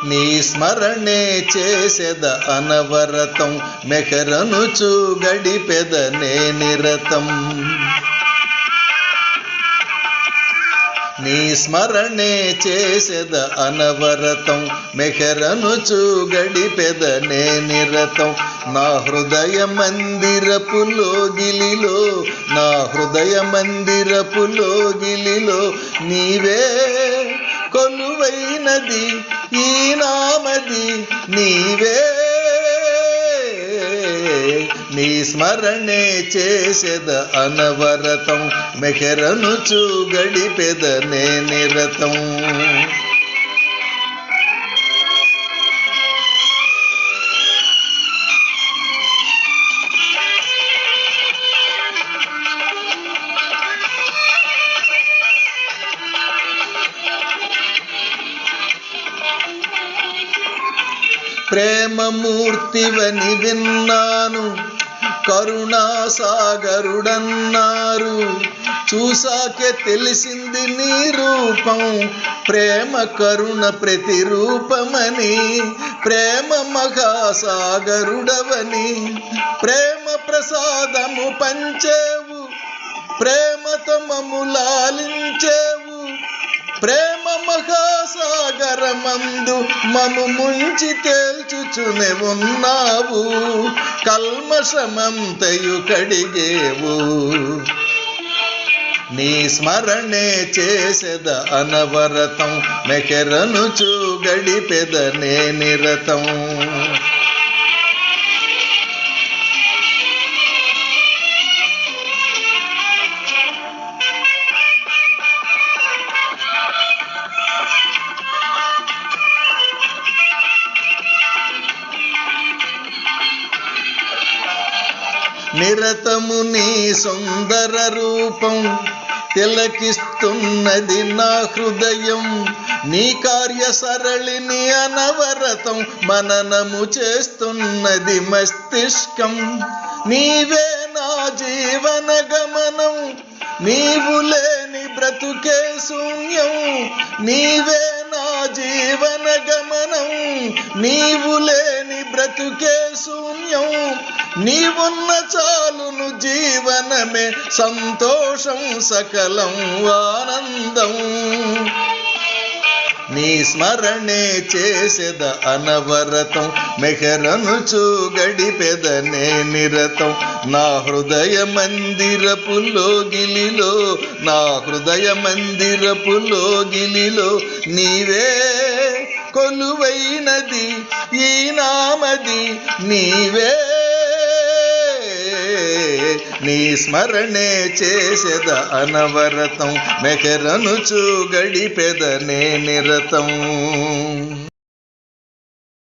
నీ స్మరణే చేసెద అనవరతం మెహరనుచు గడిపెద నే నిరతం. నీ స్మరణే చేసెద అనవరతం మెహరనుచు గడిపెద నే నిరతం. నా హృదయ మందిరపు లోగిలిలో, నా హృదయ మందిరపు లోగిలిలో నీవే కొలువైనది ఈ నామది నీవే. నీ స్మరణే చేసెద అనవరతం మెహరనుచు గడిపెద నే నిరతం. ప్రేమమూర్తివని విన్నాను, కరుణాసాగరుడన్నారు. చూసాకే తెలిసింది నీ రూపం, ప్రేమ కరుణ ప్రతిరూపమని. ప్రేమ మహాసాగరుడవని, ప్రేమ ప్రసాదము పంచేవు, ప్రేమతో మమ్ము లాలించేవు. ప్రేమ మహాసాగరమందు మము ముంచి తేల్చుచునే ఉన్నావు, కల్మషమంతయు కడిగేవు. నీ స్మరణే చేసెద అనవరతం మెహరనుచు గడిపెద నే నిరతం. నిరతము నీ సుందర రూపం తిలకిస్తున్నది నా హృదయం. నీ కార్య సరళిని అనవరతం మననము చేస్తున్నది మస్తిష్కం. నీవే నా జీవన గమనం, నీవు లేని బ్రతుకే శూన్యం. నీవే నా జీవన గమనం, నీవు లేని బ్రతుకే శూన్యం. నీవున్న చాలును జీవనమే సంతోషం సకలం ఆనందం. నీ స్మరణే చేసెద అనవరతం మెహరనుచు గడిపెద నే నిరతం. నా హృదయ మందిరపు లోగిలిలో, నా హృదయ మందిరపు లోగిలిలో నీవే కొలువైనది ఈ నామది నీవే. నీ స్మరణే చేసెద అనవరతం మెహరనుచు గడిపెద నే నిరతం.